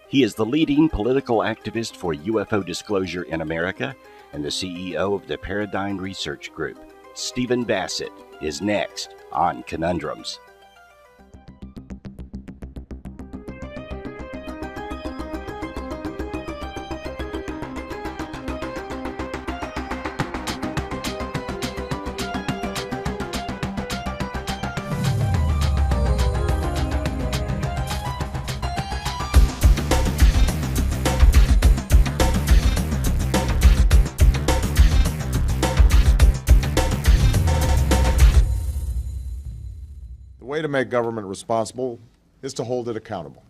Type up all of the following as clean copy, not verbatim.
He is the leading political activist for UFO disclosure in America and the CEO of the Paradigm Research Group. Stephen Bassett is next on Conundrums. The way to make government responsible is to hold it accountable.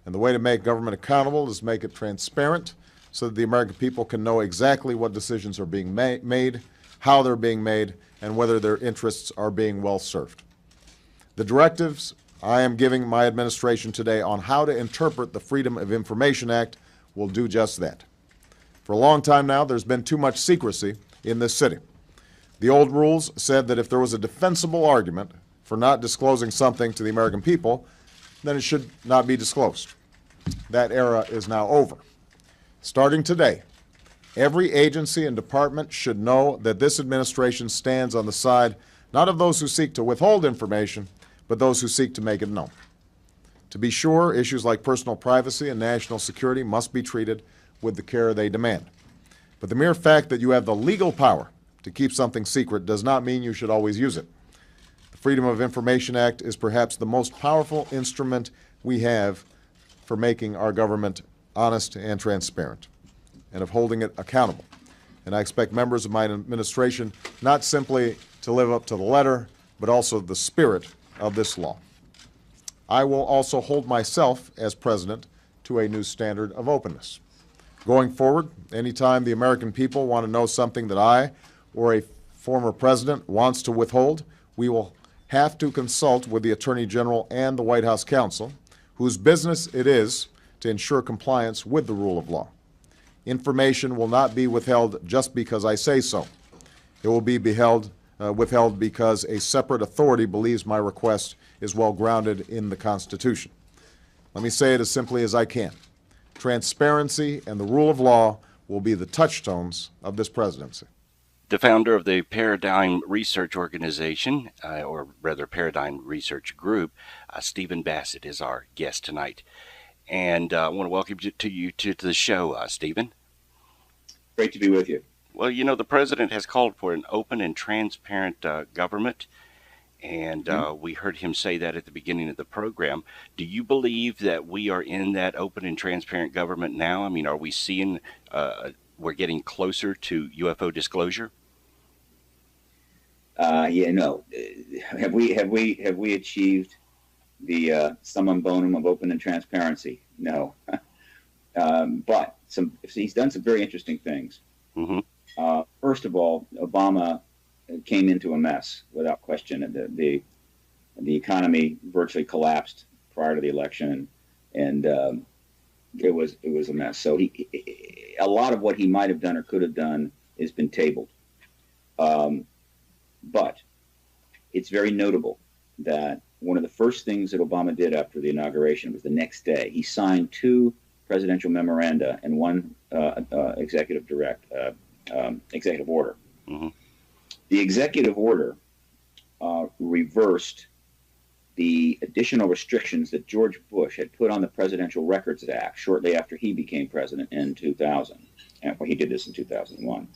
And the way to make government accountable is make it transparent so that the American people can know exactly what decisions are being made, how they're being made, and whether their interests are being well served. The directives I am giving my administration today on how to interpret the Freedom of Information Act will do just that. For a long time now, there's been too much secrecy in this city. The old rules said that if there was a defensible argument for not disclosing something to the American people, then it should not be disclosed. That era is now over. Starting today, every agency and department should know that this administration stands on the side not of those who seek to withhold information, but those who seek to make it known. To be sure, issues like personal privacy and national security must be treated with the care they demand. But the mere fact that you have the legal power to keep something secret does not mean you should always use it. The Freedom of Information Act is perhaps the most powerful instrument we have for making our government honest and transparent, and of holding it accountable. And I expect members of my administration not simply to live up to the letter, but also the spirit of this law. I will also hold myself, as president, to a new standard of openness. Going forward, anytime the American people want to know something that I or a former president wants to withhold, we will have to consult with the Attorney General and the White House counsel, whose business it is to ensure compliance with the rule of law. Information will not be withheld just because I say so. It will be withheld because a separate authority believes my request is well grounded in the Constitution. Let me say it as simply as I can. Transparency and the rule of law will be the touchstones of this presidency. The founder of the Paradigm Research Organization, or rather Paradigm Research Group, Stephen Bassett is our guest tonight. And I want to welcome you to the show, Stephen. Great to be with you. Well, you know, the president has called for an open and transparent government, and we heard him say that at the beginning of the program. Do you believe that we are in that open and transparent government now? I mean, are we seeing we're getting closer to UFO disclosure? Have we achieved the summum bonum of open and transparency? No. But he's done some very interesting things. Mm-hmm. First of all, Obama came into a mess without question. The economy virtually collapsed prior to the election, and it was a mess. So a lot of what he might have done or could have done has been tabled. But it's very notable that one of the first things that Obama did after the inauguration was the next day he signed 2 presidential memoranda and 1 executive order. Mm-hmm. The executive order reversed the additional restrictions that George Bush had put on the Presidential Records Act shortly after he became president in 2000. And he did this in 2001.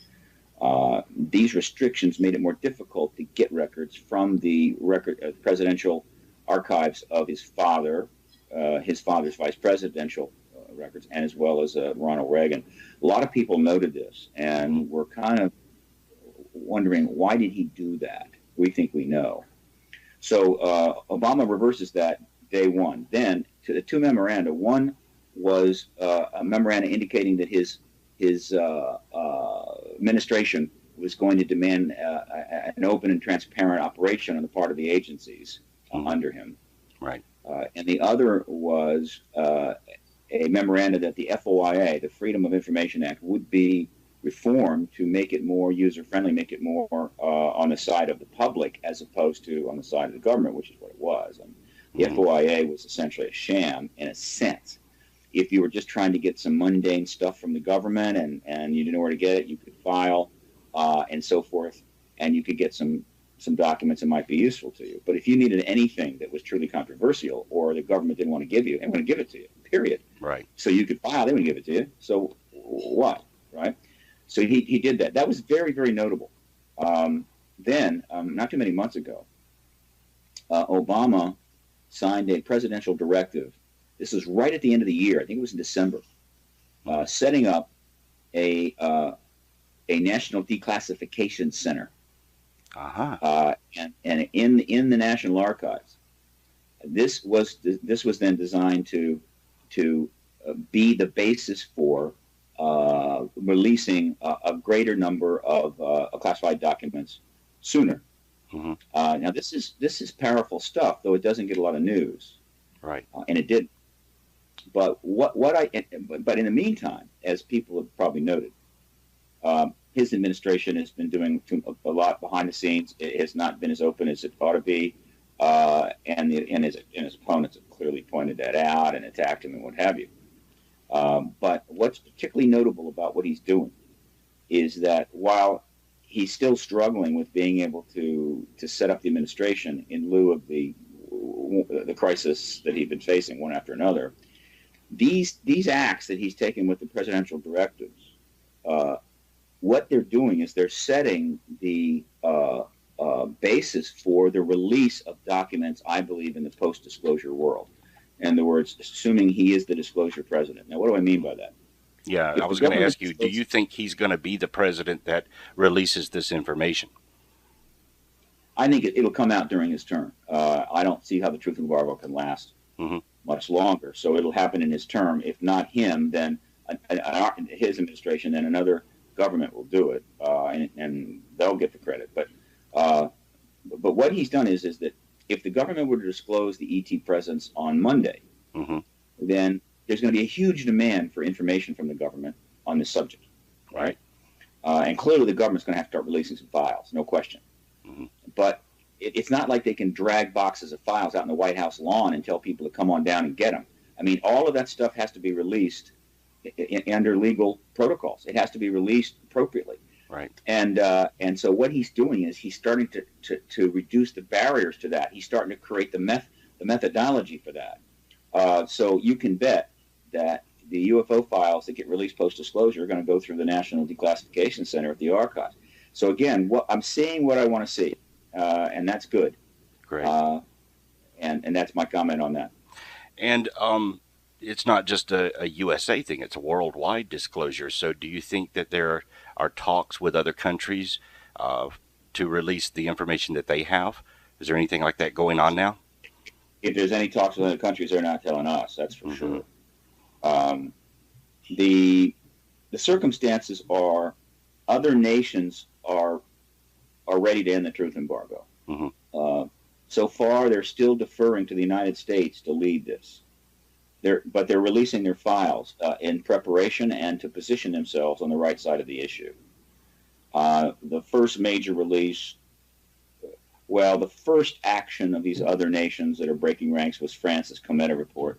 These restrictions made it more difficult to get records from the presidential archives of his father's vice presidential records, and as well as Ronald Reagan. A lot of people noted this and were kind of wondering, why did he do that? We think we know. So Obama reverses that day one. Then to the 2 memoranda. One was a memoranda indicating that his administration was going to demand an open and transparent operation on the part of the agencies under him. Right. And the other was a memoranda that the FOIA, the Freedom of Information Act, would be reformed to make it more user-friendly, make it more on the side of the public as opposed to on the side of the government, which is what it was. And the FOIA was essentially a sham in a sense. If you were just trying to get some mundane stuff from the government and you didn't know where to get it, you could file and so forth, and you could get some documents that might be useful to you. But if you needed anything that was truly controversial or the government didn't want to give you, they wouldn't give it to you, period. Right. So you could file, they wouldn't give it to you. So what, right? So he did that. That was very, very notable. Then, not too many months ago, Obama signed a presidential directive. This was right at the end of the year. I think it was in December, setting up a national declassification center. And in the National Archives. This was then designed to be the basis for releasing a greater number of classified documents sooner. Now this is powerful stuff, though it doesn't get a lot of news. Right. And it didn't. But but in the meantime, as people have probably noted, his administration has been doing a lot behind the scenes. It has not been as open as it ought to be, and his opponents have clearly pointed that out and attacked him and what have you. But what's particularly notable about what he's doing is that while he's still struggling with being able to set up the administration in lieu of the crisis that he'd been facing one after another, these acts that he's taken with the presidential directives, what they're doing is they're setting the basis for the release of documents, I believe, in the post-disclosure world. In other words, assuming he is the disclosure president. Now, what do I mean by that? Yeah, I was going to ask you, do you think he's going to be the president that releases this information? I think it'll come out during his term. I don't see how the truth embargo can last much longer. So it'll happen in his term. If not him, then his administration, then another government will do it, and they'll get the credit. But what he's done is that if the government were to disclose the ET presence on Monday, then there's going to be a huge demand for information from the government on this subject, right? And clearly the government's going to have to start releasing some files, no question. But it's not like they can drag boxes of files out in the White House lawn and tell people to come on down and get them. I mean, all of that stuff has to be released under legal protocols. It has to be released appropriately. Right. And so what he's doing is he's starting to reduce the barriers to that. He's starting to create the methodology for that. So you can bet that the UFO files that get released post-disclosure are going to go through the National Declassification Center at the Archives. So again, I'm seeing what I want to see, and that's good. Great. And that's my comment on that. And it's not just a USA thing, it's a worldwide disclosure. So do you think that there are talks with other countries to release the information that they have? Is there anything like that going on now? If there's any talks with other countries, they're not telling us, that's for sure. The circumstances are other nations are ready to end the truth embargo. So far, they're still deferring to the United States to lead this. But they're releasing their files in preparation and to position themselves on the right side of the issue. The first major release, the first action of these other nations that are breaking ranks was France's Commentator report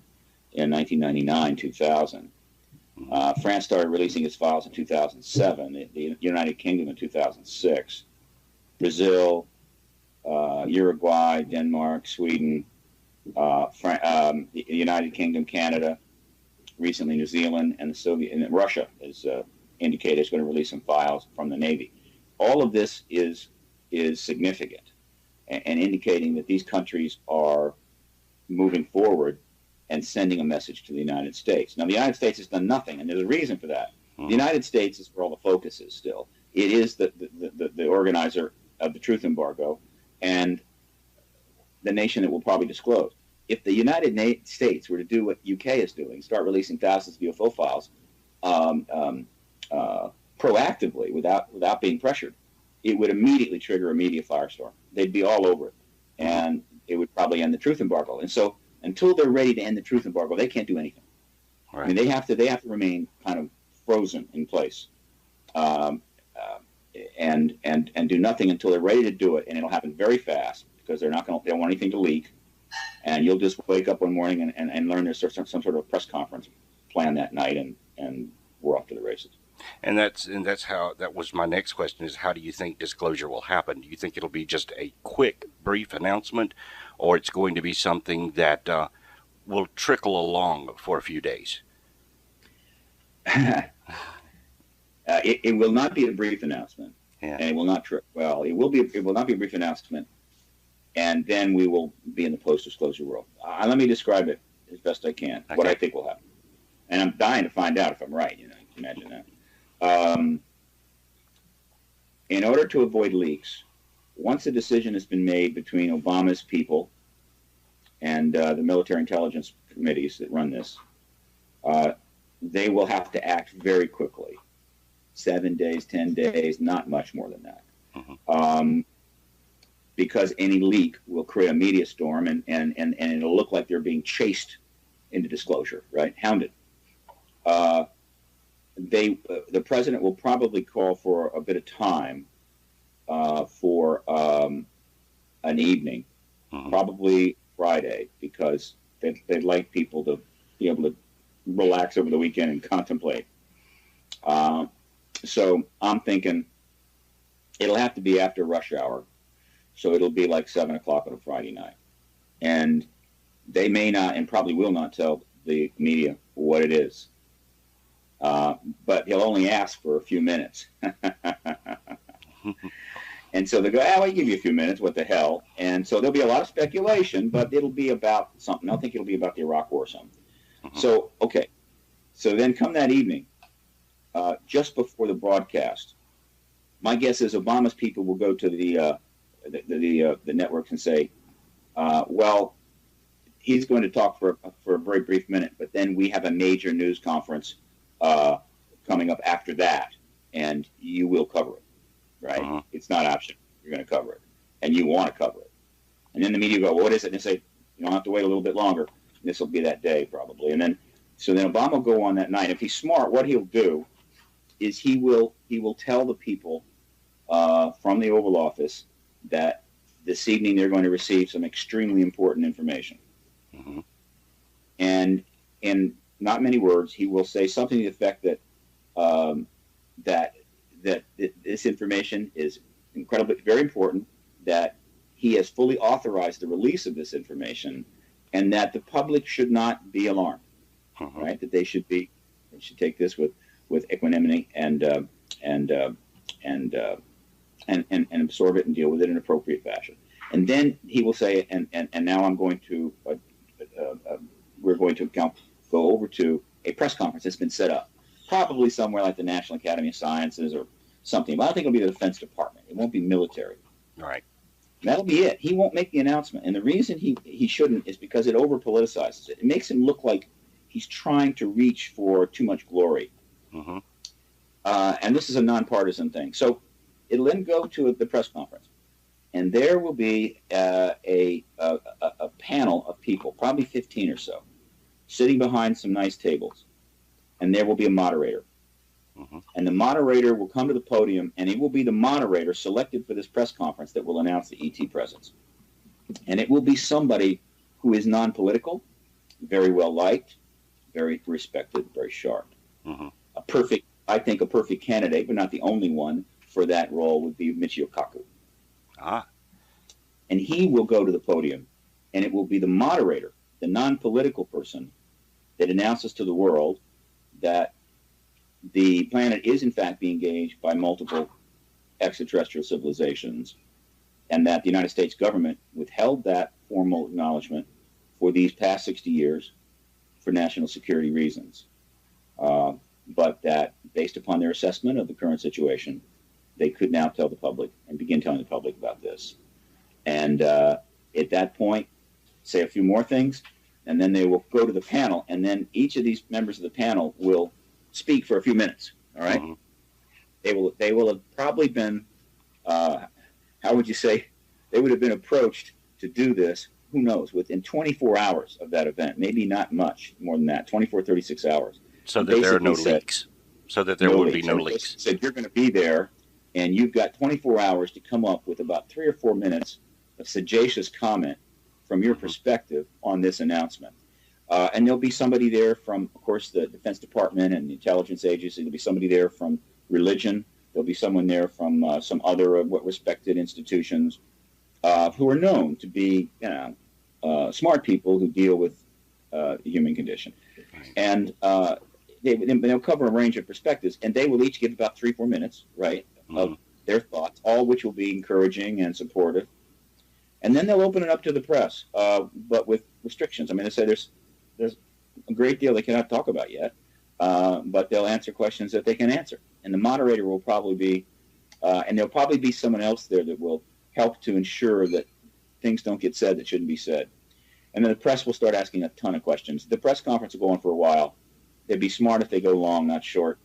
in 1999-2000. France started releasing its files in 2007, the United Kingdom in 2006, Brazil, Uruguay, Denmark, Sweden, the United Kingdom, Canada, recently New Zealand, and Russia is indicated is going to release some files from the Navy. All of this is significant and indicating that these countries are moving forward and sending a message to the United States. Now, the United States has done nothing, and there's a reason for that. The United States is where all the focus is still. It is the organizer of the truth embargo and the nation that will probably disclose. If the United States were to do what UK is doing, start releasing thousands of UFO files proactively without being pressured, it would immediately trigger a media firestorm. They'd be all over it, and it would probably end the truth embargo. And so until they're ready to end the truth embargo, they can't do anything. Right. I mean, they have to remain kind of frozen in place, and do nothing until they're ready to do it, and it'll happen very fast because they don't want anything to leak, and you'll just wake up one morning and learn there's some sort of press conference, plan that night, and we're off to the races. And that's how, that was my next question, is how do you think disclosure will happen? Do you think it'll be just a quick, brief announcement, or it's going to be something that will trickle along for a few days? It will not be a brief announcement, Yeah. and it will not. It will be. It will not be a brief announcement, and then we will be in the post-disclosure world. Let me describe it as best I can. Okay. What I think will happen, and I'm dying to find out if I'm right. You know, you can imagine that. In order to avoid leaks, once a decision has been made between Obama's people and the military intelligence committees that run this, they will have to act very quickly. 7 days, 10 days, not much more than that. Mm-hmm. Because any leak will create a media storm, and it'll look like they're being chased into disclosure, right? Hounded. The president will probably call for a bit of time for an evening, Mm-hmm. probably Friday, because they'd like people to be able to relax over the weekend and contemplate. So I'm thinking it'll have to be after rush hour. So it'll be like 7 o'clock on a Friday night. And they may not, and probably will not, tell the media what it is. But he'll only ask for a few minutes. And so they go, we'll give you a few minutes, what the hell? And so there'll be a lot of speculation, but it'll be about something. I don't think it'll be about the Iraq War or something. Mm-hmm. So, okay. So then come that evening, just before the broadcast, my guess is Obama's people will go to the networks and say, well, he's going to talk for a very brief minute, but then we have a major news conference coming up after that, and you will cover it, right? Uh-huh. It's not optional. You're going to cover it, and you want to cover it. And then the media go, well, what is it? And they say, you don't have to wait a little bit longer. This will be that day probably. And then, so then Obama will go on that night. If he's smart, what he'll do is he will tell the people from the Oval Office that this evening they're going to receive some extremely important information. Mm-hmm. And in not many words, he will say something to the effect that that this information is incredibly, very important, that he has fully authorized the release of this information, and that the public should not be alarmed, Uh-huh. right? That they should take this with equanimity and absorb it and deal with it in an appropriate fashion. And then he will say, and now I'm going to, we're going to go over to a press conference that's been set up, probably somewhere like the National Academy of Sciences or something. But I think it'll be the Defense Department. It won't be military. Right. That'll be it. He won't make the announcement. And the reason he shouldn't is because it over-politicizes it. It makes him look like he's trying to reach for too much glory. Mm-hmm. And this is a nonpartisan thing. So it'll then go to the press conference. And there will be a panel of people, probably 15 or so, sitting behind some nice tables. And there will be a moderator. Mm-hmm. And the moderator will come to the podium, and it will be the moderator selected for this press conference that will announce the ET presence. And it will be somebody who is non-political, very well liked, very respected, very sharp. Mm-hmm. I think a perfect candidate, but not the only one for that role, would be Michio Kaku. Ah. And he will go to the podium, and it will be the moderator, the non-political person, that announces to the world that the planet is in fact being engaged by multiple extraterrestrial civilizations, and that the United States government withheld that formal acknowledgement for these past 60 years for national security reasons. But that based upon their assessment of the current situation, they could now tell the public and begin telling the public about this. And at that point, say a few more things, and then they will go to the panel, and then each of these members of the panel will speak for a few minutes. All right. Mm-hmm. They will have probably been, how would you say, they would have been approached to do this, who knows, within 24 hours of that event, maybe not much more than that, 24, 36 hours. So that there are no leaks. So that there would be no leaks. Said you're going to be there, and you've got 24 hours to come up with about 3 or 4 minutes of sagacious comment from your perspective on this announcement. And there'll be somebody there from, of course, the Defense Department and the intelligence agency. There'll be somebody there from religion. There'll be someone there from some other respected institutions who are known to be, smart people who deal with the human condition. And they'll cover a range of perspectives, and they will each give about 3-4 minutes, right, of their thoughts, all which will be encouraging and supportive. And then they'll open it up to the press, but with restrictions. I mean, they say there's a great deal they cannot talk about yet, but they'll answer questions that they can answer. And the moderator will probably be, and there'll probably be someone else there that will help to ensure that things don't get said that shouldn't be said. And then the press will start asking a ton of questions. The press conference will go on for a while. They'd be smart if they go long, not short.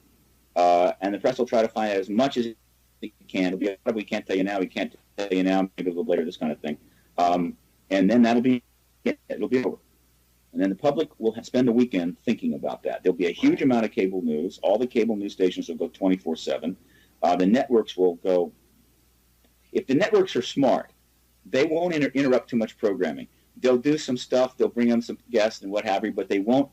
And the press will try to find out as much as they can. It'll be, we can't tell you now, we can't tell you now, maybe a little later, this kind of thing. And then that'll be it. It'll be over. And then the public will spend the weekend thinking about that. There'll be a huge amount of cable news. All the cable news stations will go 24/7. The networks will go. If the networks are smart, they won't interrupt too much programming. They'll do some stuff. They'll bring on some guests and what have you, but they won't.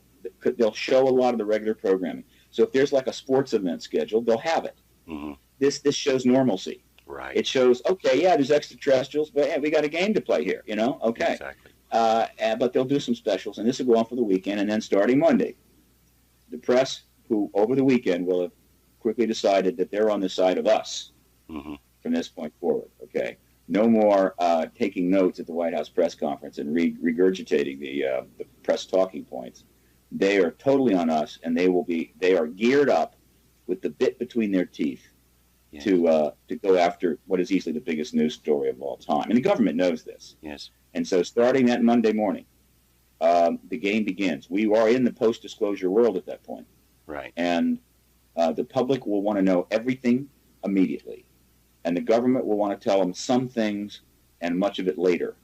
They'll show a lot of the regular programming. So if there's like a sports event scheduled, they'll have it. Mm-hmm. This shows normalcy. Right. It shows, okay, yeah, there's extraterrestrials, but yeah, we got a game to play here, okay. Exactly. But they'll do some specials, and this will go on for the weekend, and then starting Monday, the press, who over the weekend will have quickly decided that they're on the side of us from this point forward, okay? No more taking notes at the White House press conference and regurgitating the press talking points. They are totally on us, and they are geared up with the bit between their teeth to go after what is easily the biggest news story of all time. And the government knows this. Yes. And so starting that Monday morning, the game begins. We are in the post-disclosure world at that point. Right. And the public will want to know everything immediately. And the government will want to tell them some things and much of it later.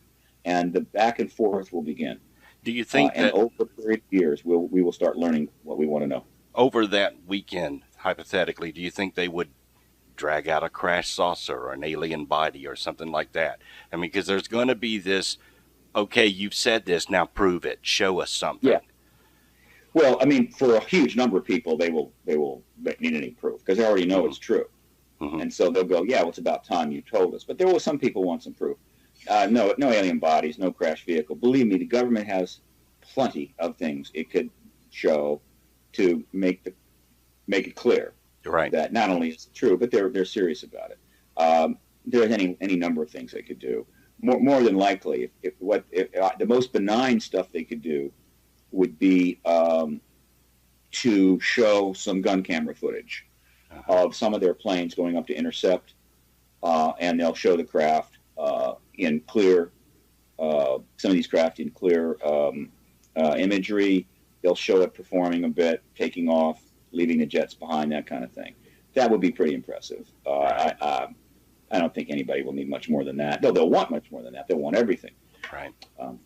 And the back and forth will begin. Do you think that over a period of years, we will start learning what we want to know? Over that weekend, hypothetically, do you think they would drag out a crash saucer or an alien body or something like that? I mean, because there's going to be this, okay, you've said this, now prove it. Show us something. Yeah. Well, I mean, for a huge number of people, they will need any proof because they already know it's true. Mm-hmm. And so they'll go, yeah, well, it's about time you told us. But there will some people want some proof. No alien bodies, no crash vehicle. Believe me, the government has plenty of things it could show to make it clear that not only is it true, but they're serious about it. There's any number of things they could do. More than likely, if the most benign stuff they could do would be to show some gun camera footage of some of their planes going up to intercept, and they'll show the craft in clear, some of these craft in clear imagery. They'll show it performing a bit, taking off, leaving the jets behind, that kind of thing. That would be pretty impressive. I don't think anybody will need much more than that. They'll want much more than that. They'll want everything. Right.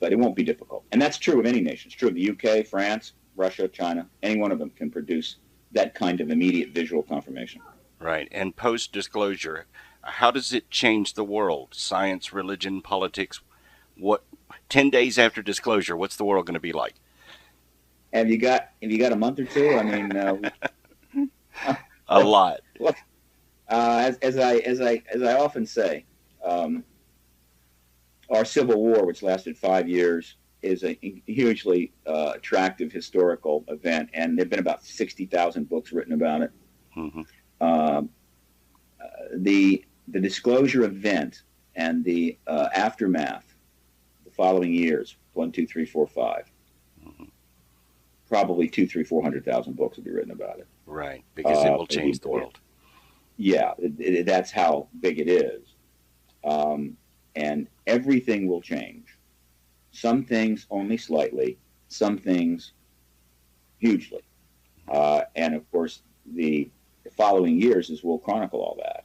But it won't be difficult. And that's true of any nation. It's true of the UK, France, Russia, China. Any one of them can produce that kind of immediate visual confirmation. Right. And post-disclosure, how does it change the world? Science, religion, politics? 10 days after disclosure, what's the world going to be like? Have you got a month or two? I mean, a lot. Look, as I often say, our Civil War, which lasted 5 years, is a hugely attractive historical event, and there've been about 60,000 books written about it. Mm-hmm. The disclosure event and the aftermath, the following years, 1, 2, 3, 4, 5. Mm-hmm. Probably 400,000 books will be written about it. Right, because it will change the world. Yeah, that's how big it is. And everything will change. Some things only slightly, some things hugely. And of course, the following years we'll chronicle all that.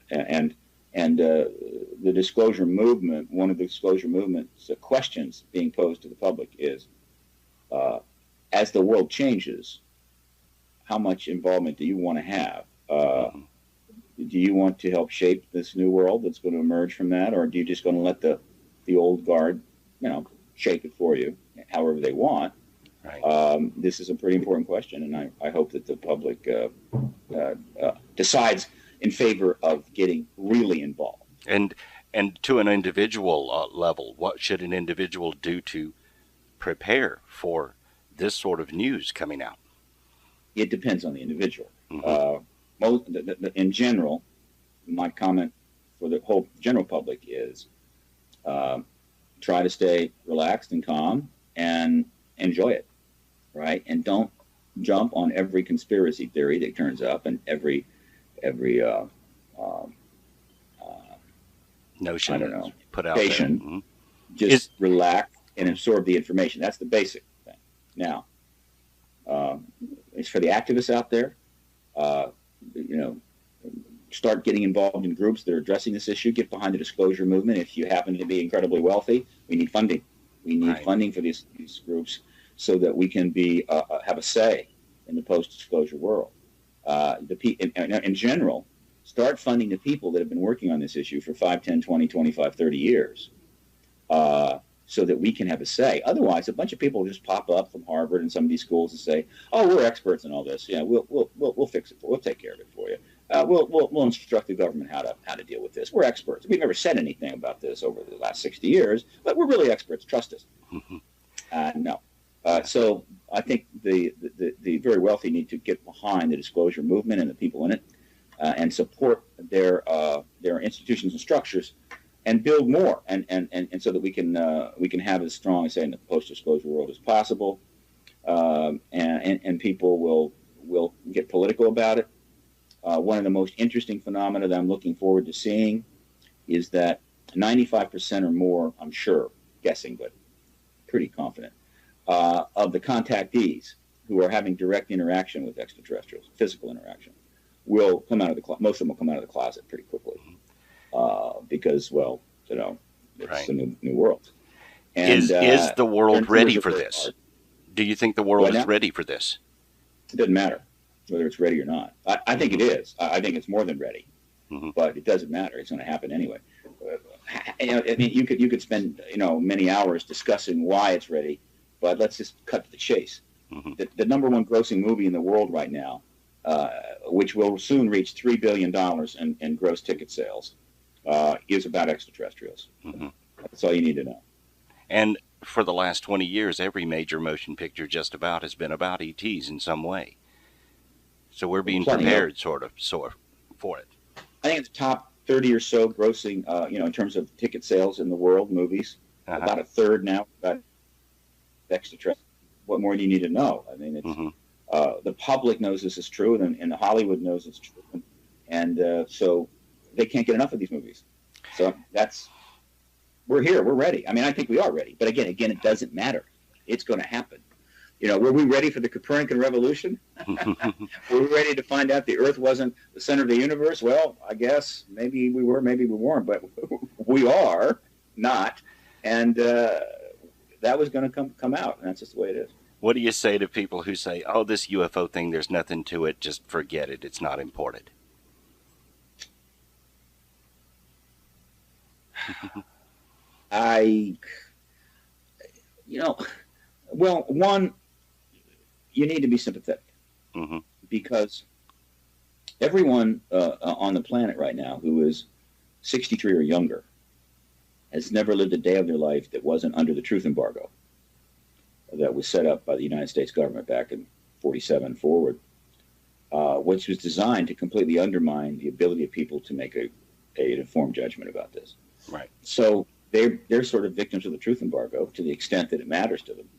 And the disclosure movement, one of the disclosure movement's questions being posed to the public is, as the world changes, how much involvement do you want to have? Do you want to help shape this new world that's going to emerge from that, or are you just going to let the old guard, shape it for you, however they want? Right. This is a pretty important question, and I hope that the public decides in favor of getting really involved. And to an individual level, what should an individual do to prepare for this sort of news coming out? It depends on the individual. Mm-hmm. In general, my comment for the whole general public is try to stay relaxed and calm and enjoy it, right? And don't jump on every conspiracy theory that turns up and every Notion, I don't know, put out there. Mm-hmm. Just relax and absorb the information. That's the basic thing. Now, it's for the activists out there. Start getting involved in groups that are addressing this issue. Get behind the disclosure movement. If you happen to be incredibly wealthy, we need funding. We need funding for these groups so that we can have a say in the post-disclosure world. In general, start funding the people that have been working on this issue for 5, 10, 20, 25, 30 years so that we can have a say. Otherwise, a bunch of people will just pop up from Harvard and some of these schools and say, oh, we're experts in all this. Yeah, we'll fix it. We'll take care of it for you. We'll instruct the government how to deal with this. We're experts. We've never said anything about this over the last 60 years, but we're really experts. Trust us. No. So I think the very wealthy need to get behind the disclosure movement and the people in it and support their institutions and structures and build more and so that we can have as strong a say in the post-disclosure world as possible. And people will get political about it. One of the most interesting phenomena that I'm looking forward to seeing is that 95% or more, I'm sure, guessing, but pretty confident, of the contactees who are having direct interaction with extraterrestrials, physical interaction, will come out of the closet. Most of them will come out of the closet pretty quickly because, well, it's a new world. And, is the world ready for this? Do you think the world is ready for this? It doesn't matter whether it's ready or not. I think it is. I think it's more than ready, but it doesn't matter. It's going to happen anyway. I mean, you could spend many hours discussing why it's ready, but let's just cut to the chase. The number one grossing movie in the world right now, which will soon reach $3 billion in gross ticket sales, is about extraterrestrials. That's all you need to know. And for the last 20 years, every major motion picture just about has been about ETs in some way. So we're being prepared, sort of, for it. I think it's the top 30 or so grossing, in terms of ticket sales in the world, movies. About a third now, about extraterrestrials. What more do you need to know? I mean, it's, the public knows this is true, and Hollywood knows it's true. And so they can't get enough of these movies. So we're here. We're ready. I mean, I think we are ready. But again, it doesn't matter. It's going to happen. Were we ready for the Copernican revolution? Were we ready to find out the Earth wasn't the center of the universe? Well, I guess maybe we were, maybe we weren't, but we are not. And that was going to come out, and that's just the way it is. What do you say to people who say, oh, this UFO thing, there's nothing to it, just forget it, it's not important? Well, one, you need to be sympathetic because everyone on the planet right now who is 63 or younger has never lived a day of their life that wasn't under the truth embargo that was set up by the United States government back in 47 forward, which was designed to completely undermine the ability of people to make an informed judgment about this. Right. So they're sort of victims of the truth embargo to the extent that it matters to them.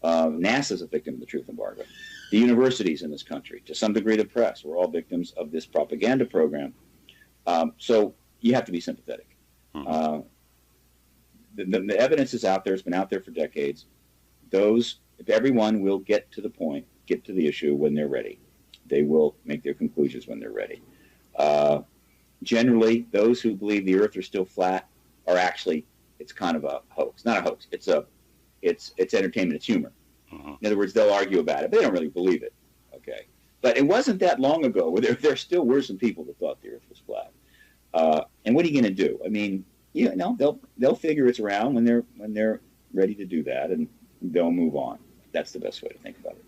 NASA's a victim of the truth embargo. The universities in this country, to some degree the press, we're all victims of this propaganda program. So you have to be sympathetic. The evidence is out there. It's been out there for decades. If everyone will get to the issue when they're ready. They will make their conclusions when they're ready. Generally, those who believe the Earth is still flat are actually, it's kind of a hoax. Not a hoax. It's entertainment. It's humor. In other words, they'll argue about it, but they don't really believe it. Okay, but it wasn't that long ago where there still were some people that thought the Earth was flat. And what are you going to do? I mean, they'll figure it's around when they're ready to do that, and they'll move on. That's the best way to think about it.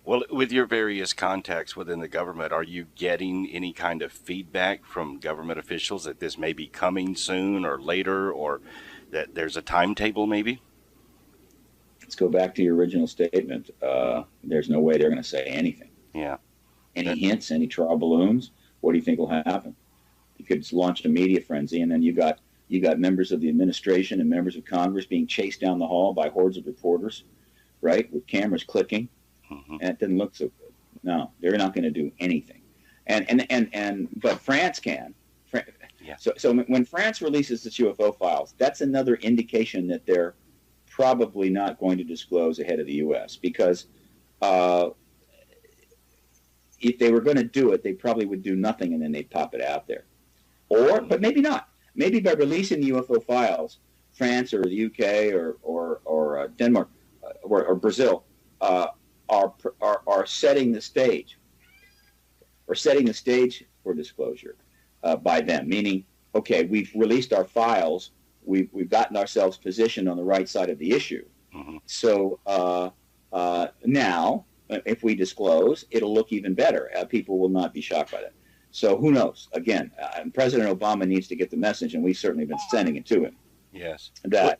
Well, with your various contacts within the government, are you getting any kind of feedback from government officials that this may be coming soon or later, or that there's a timetable maybe? Let's go back to your original statement. There's no way they're going to say anything. Yeah. Any hints, any trial balloons? What do you think will happen? You could launch a media frenzy, and then you got members of the administration and members of Congress being chased down the hall by hordes of reporters, right, with cameras clicking, and it didn't look so good. No, they're not going to do anything. But France can. Yeah. So when France releases its UFO files, that's another indication that they're probably not going to disclose ahead of the U.S. because if they were going to do it, they probably would do nothing and then they'd pop it out there. But maybe not. Maybe by releasing the UFO files, France or the UK or Denmark or Brazil are setting the stage, or setting the stage for disclosure by them. Meaning, okay, we've released our files, we've gotten ourselves positioned on the right side of the issue. So now, if we disclose, it'll look even better. People will not be shocked by that. So who knows? Again, President Obama needs to get the message, and we've certainly been sending it to him. Yes. That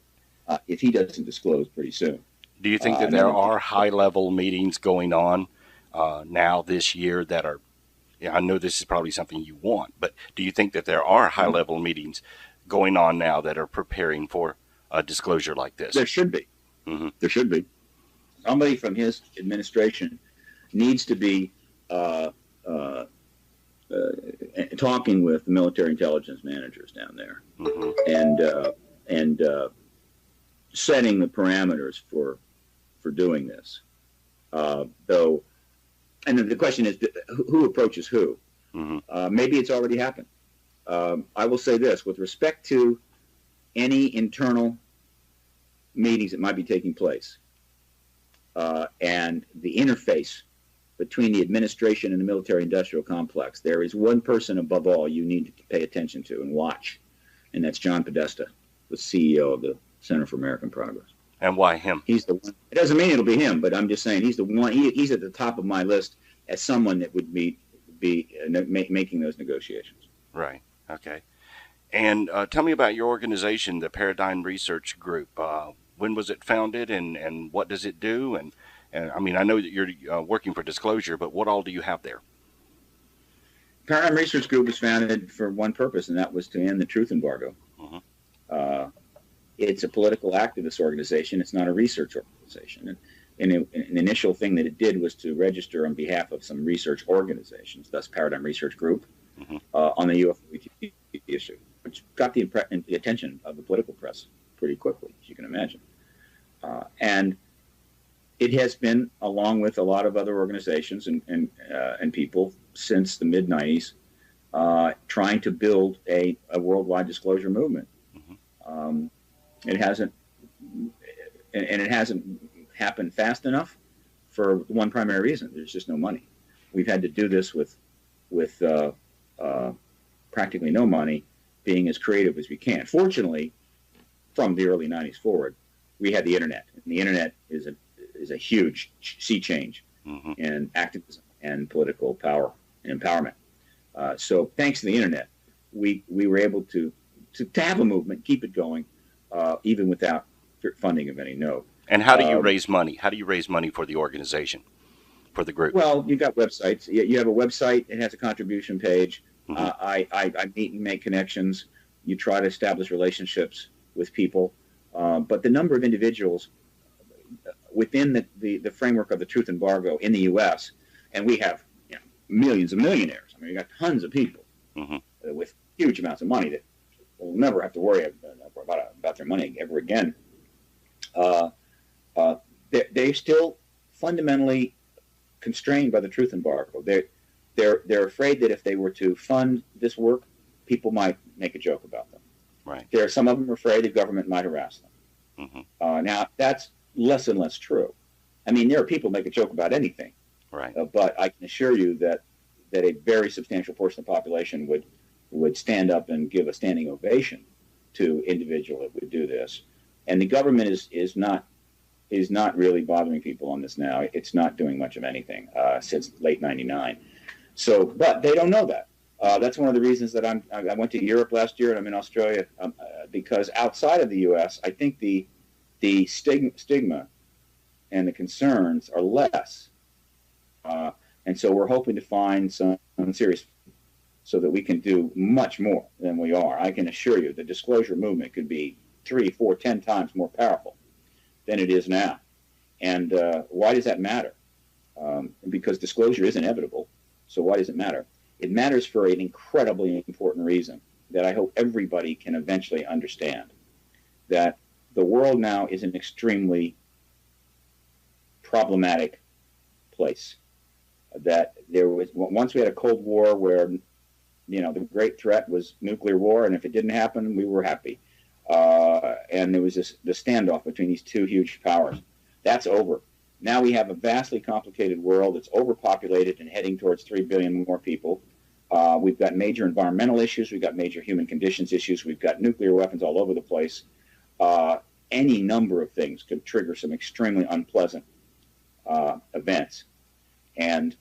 if he doesn't disclose pretty soon. Do you think that there are high-level meetings going on now this year that are, I know this is probably something you want, but do you think that there are high-level meetings going on now that are preparing for a disclosure like this? There should be. There should be. Somebody from his administration needs to be talking with the military intelligence managers down there, and setting the parameters for doing this. Though, and the question is, who approaches who? Maybe it's already happened. I will say this with respect to any internal meetings that might be taking place, and the interface between the administration and the military-industrial complex. There is one person above all you need to pay attention to and watch, and that's John Podesta, the CEO of the Center for American Progress. And why him? He's the one. It doesn't mean it'll be him, but I'm just saying he's the one. He's at the top of my list as someone that would be making those negotiations. Right. Okay. And tell me about your organization, the Paradigm Research Group. When was it founded, and what does it do? And I mean, I know that you're working for disclosure, but what all do you have there? Paradigm Research Group was founded for one purpose, and that was to end the truth embargo. It's a political activist organization. It's not a research organization. And an initial thing that it did was to register on behalf of some research organizations, thus Paradigm Research Group, on the UFO issue, which got the attention of the political press pretty quickly, as you can imagine. And it has been, along with a lot of other organizations and people since the mid-90s, trying to build a worldwide disclosure movement. It hasn't happened fast enough for one primary reason. There's just no money. We've had to do this with practically no money, being as creative as we can. Fortunately, from the early 90s forward, we had the internet. And the internet is a huge sea change in activism and political power and empowerment. So thanks to the internet, we were able to have a movement, keep it going, even without funding of any note. And how do you raise money? How do you raise money for the organization, for the group? Well, you've got websites. You have a website. It has a contribution page. I meet and make connections. You try to establish relationships with people. But the number of individuals within the framework of the truth embargo in the U.S., and we have millions of millionaires. I mean, we got tons of people with huge amounts of money that will never have to worry about their money ever again. They're still fundamentally constrained by the truth embargo. They're afraid that if they were to fund this work, people might make a joke about them. Right. Some of them are afraid the government might harass them. Now, that's less and less true. I mean, there are people who make a joke about anything. Right. But I can assure you that a very substantial portion of the population would stand up and give a standing ovation to individual that would do this. And the government is not is not really bothering people on this now. It's not doing much of anything since late '99. So, but they don't know that. That's one of the reasons that I went to Europe last year and I'm in Australia because outside of the U.S., I think the stigma and the concerns are less. And so we're hoping to find some serious so that we can do much more than we are. I can assure you the disclosure movement could be 3, 4, 10 times more powerful than it is now. And why does that matter? Because disclosure is inevitable. So why does it matter? It matters for an incredibly important reason that I hope everybody can eventually understand. That the world now is an extremely problematic place. That there was, once we had a Cold War where, you know, the great threat was nuclear war, and if it didn't happen, we were happy. And there was the standoff between these two huge powers. That's over. Now we have a vastly complicated world that's overpopulated and heading towards 3 billion more people. We've got major environmental issues. We've got major human conditions issues. We've got nuclear weapons all over the place. Any number of things could trigger some extremely unpleasant events and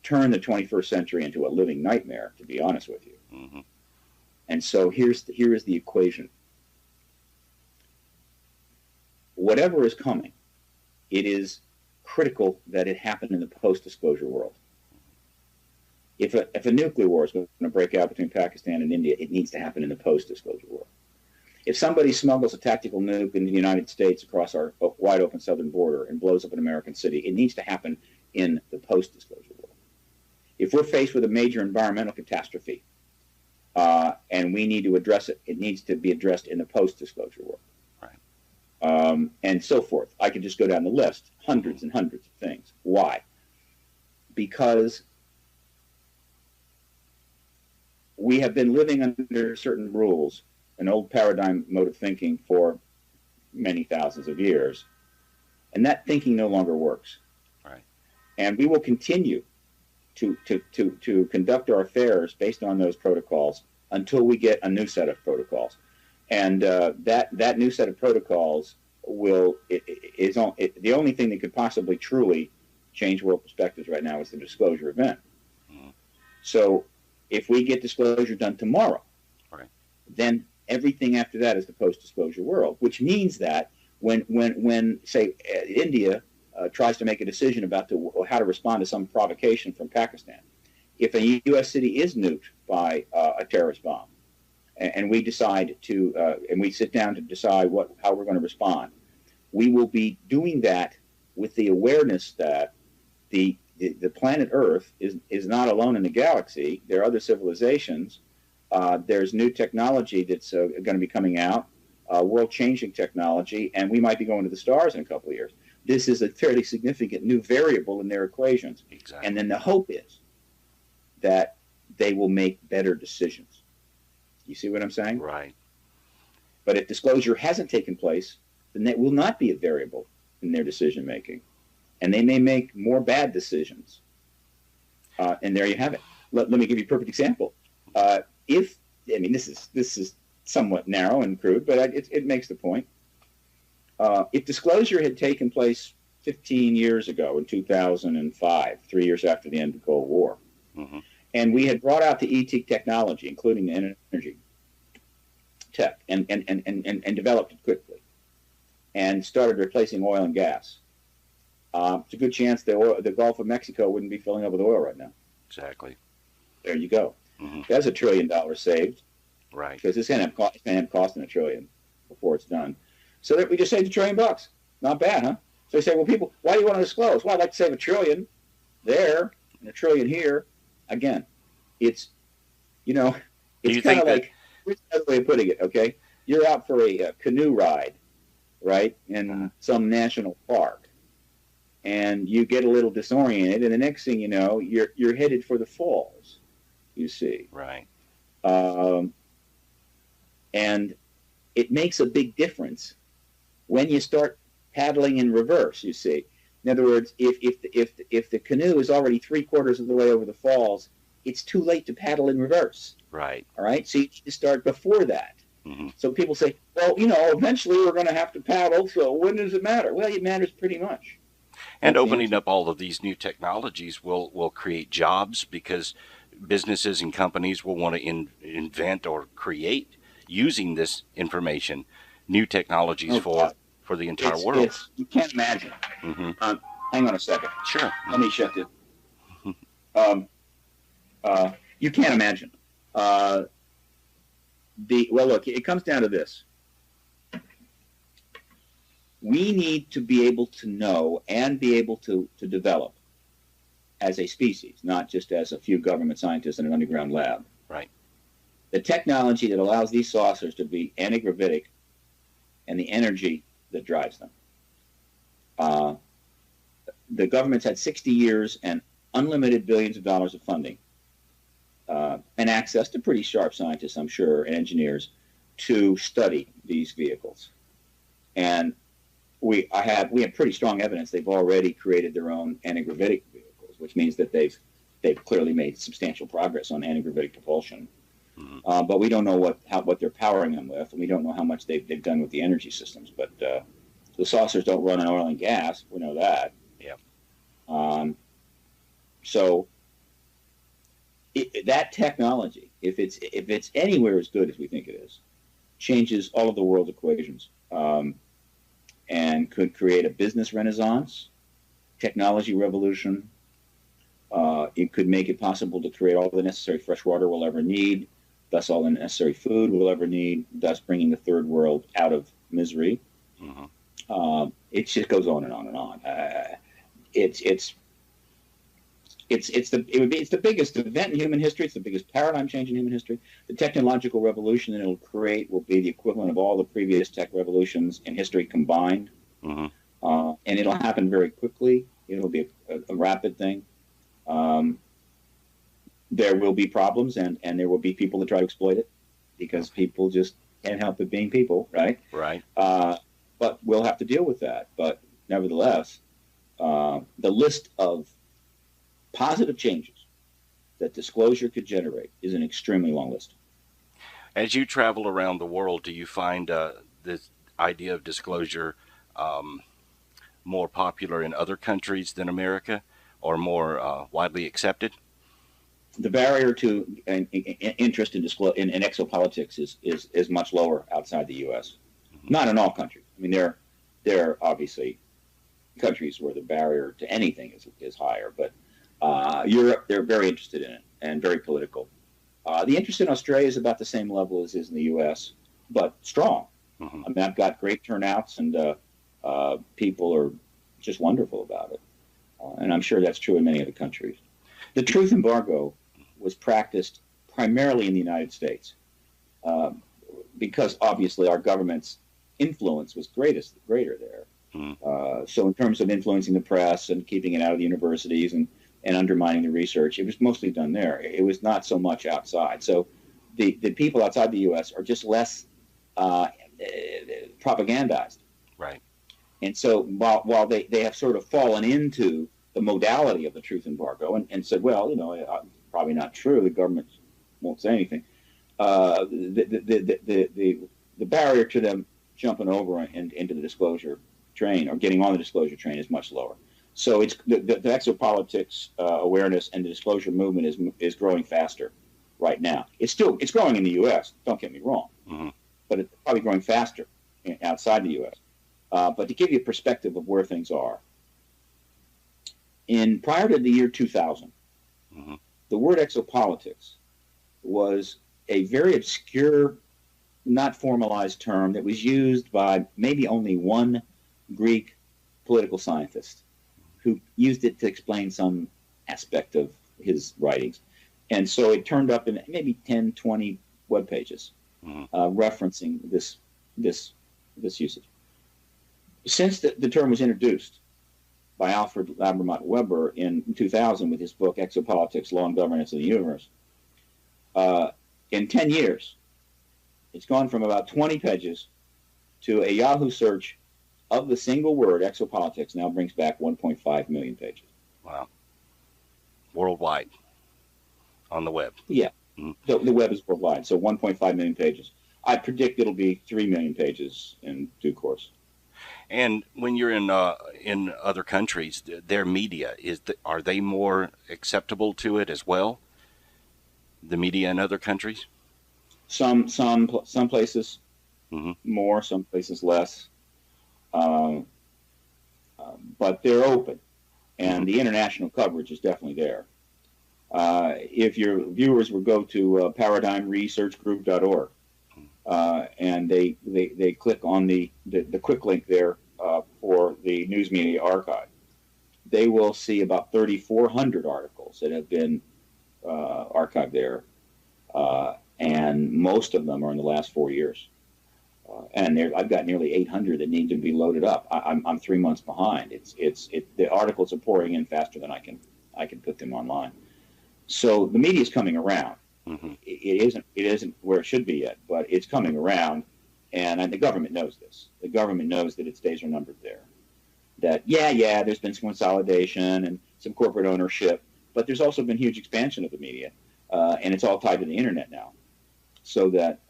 turn the 21st century into a living nightmare, to be honest with you. Mm-hmm. And so here is the equation. Whatever is coming, it is critical that it happen in the post-disclosure world. If a nuclear war is going to break out between Pakistan and India, it needs to happen in the post-disclosure world. If somebody smuggles a tactical nuke into the United States across our wide open southern border and blows up an American city, it needs to happen in the post-disclosure world. If we're faced with a major environmental catastrophe and we need to address it, it needs to be addressed in the post-disclosure world. Right. And so forth. I could just go down the list, hundreds and hundreds of things. Why? Because we have been living under certain rules, an old paradigm mode of thinking for many thousands of years, and that thinking no longer works. Right. And we will continue to conduct our affairs based on those protocols until we get a new set of protocols. And that new set of protocols the only thing that could possibly truly change world perspectives right now is the disclosure event. Mm-hmm. So if we get disclosure done tomorrow, right, then everything after that is the post-disclosure world, which means that when say, India tries to make a decision about how to respond to some provocation from Pakistan, if a U.S. city is nuked by a terrorist bomb, and we decide to, and we sit down to decide how we're going to respond, we will be doing that with the awareness that the planet Earth is not alone in the galaxy. There are other civilizations. There's new technology that's going to be coming out, world-changing technology, and we might be going to the stars in a couple of years. This is a fairly significant new variable in their equations. Exactly. And then the hope is that they will make better decisions. You see what I'm saying? Right. But if disclosure hasn't taken place, then that will not be a variable in their decision-making. And they may make more bad decisions. And there you have it. Let me give you a perfect example. This is somewhat narrow and crude, but it makes the point. If disclosure had taken place 15 years ago in 2005, 3 years after the end of the Cold War, mm-hmm, and we had brought out the ET technology, including the energy tech, and developed it quickly, and started replacing oil and gas, it's a good chance the Gulf of Mexico wouldn't be filling up with oil right now. Exactly. There you go. Mm-hmm. That's $1 trillion saved. Right. Because it's going to end up costing $1 trillion before it's done. So that we just saved $1 trillion. Not bad, huh? So they say, well, people, why do you want to disclose? Well, I'd like to save $1 trillion there and $1 trillion here. Again, it's kind of like, here's another way of putting it, okay? You're out for a canoe ride, right, in some national park, and you get a little disoriented, and the next thing you know, you're headed for the falls, you see. Right. And it makes a big difference when you start paddling in reverse, you see. In other words, if the canoe is already 3/4 of the way over the falls, it's too late to paddle in reverse. Right. All right? So you need to start before that. Hmm. So people say, well, eventually we're going to have to paddle, so when does it matter? Well, it matters pretty much. And That's the opening answer. up all of these new technologies will create jobs because businesses and companies will want to invent or create using this information new technologies Oh, for the entire world. it's you can't imagine. Hmm. Hang on a second. Sure. Let me shut this. Um, you can't imagine. Well, look, it comes down to this. We need to be able to know and be able to develop as a species, not just as a few government scientists in an underground lab. Right. The technology that allows these saucers to be antigravitic and the energy that drives them. The government's had 60 years and unlimited billions of dollars of funding and access to pretty sharp scientists, I'm sure, and engineers to study these vehicles. And we have pretty strong evidence they've already created their own antigravitic vehicles, which means that they've clearly made substantial progress on antigravitic propulsion. Mm-hmm. But we don't know what they're powering them with, and we don't know how much they've done with the energy systems. But the saucers don't run on oil and gas. We know that. Yeah. So that technology, if it's anywhere as good as we think it is, changes all of the world's equations. And could create a business renaissance, technology revolution. It could make it possible to create all the necessary fresh water we'll ever need, thus all the necessary food we'll ever need, thus bringing the third world out of misery. Mm-hmm. It just goes on and on and on. It's the biggest event in human history. It's the biggest paradigm change in human history. The technological revolution that it'll create will be the equivalent of all the previous tech revolutions in history combined. Mm-hmm. And it'll happen very quickly. It'll be a rapid thing. There will be problems, and there will be people that try to exploit it because people just can't help it being people, right? Right. But we'll have to deal with that. But nevertheless, the list of positive changes that disclosure could generate is an extremely long list. As you travel around the world, do you find this idea of disclosure more popular in other countries than America, or more widely accepted? The barrier to interest in exopolitics is much lower outside the U.S. Mm-hmm. Not in all countries. I mean, there are obviously countries where the barrier to anything is higher, but Europe, they're very interested in it and very political. The interest in Australia is about the same level as is in the U.S., but strong. Mm-hmm. I mean, I've got great turnouts, and people are just wonderful about it. And I'm sure that's true in many other countries. The truth embargo was practiced primarily in the United States because obviously our government's influence was greater there. Mm-hmm. So in terms of influencing the press and keeping it out of the universities and undermining the research, it was mostly done there. It was not so much outside. So the people outside the U.S. are just less propagandized. Right. And so while they have sort of fallen into the modality of the truth embargo and said, well, probably not true. The government won't say anything. The barrier to them jumping over into the disclosure train or getting on the disclosure train is much lower. So it's the exopolitics awareness and the disclosure movement is growing faster right now. It's growing in the U.S. Don't get me wrong, mm-hmm. but it's probably growing faster outside the U.S. But to give you a perspective of where things are, prior to the year 2000, mm-hmm. the word exopolitics was a very obscure, not formalized term that was used by maybe only one Greek political scientist who used it to explain some aspect of his writings. And so it turned up in maybe 10, 20 web pages mm-hmm. Referencing this usage. Since the term was introduced by Alfred Lambermont Weber in 2000 with his book Exopolitics, Law and Governance of the Universe, in 10 years, it's gone from about 20 pages to a Yahoo search of the single word exopolitics now brings back 1.5 million pages. Wow. Worldwide on the web. Yeah. Mm-hmm. The web is worldwide, so 1.5 million pages. I predict it'll be 3 million pages in due course. And when you're in other countries, their media are they more acceptable to it as well? The media in other countries? Some places Mm-hmm. more, some places less, but they're open, and the international coverage is definitely there. If your viewers would go to paradigmresearchgroup.org, and they click on the quick link there for the news media archive, they will see about 3,400 articles that have been archived there, and most of them are in the last 4 years. And I've got nearly 800 that need to be loaded up. I'm 3 months behind. The articles are pouring in faster than I can put them online. So the media is coming around. Mm-hmm. It isn't where it should be yet, but it's coming around, and the government knows this. The government knows that its days are numbered there. That there's been some consolidation and some corporate ownership, but there's also been huge expansion of the media, and it's all tied to the internet now, so that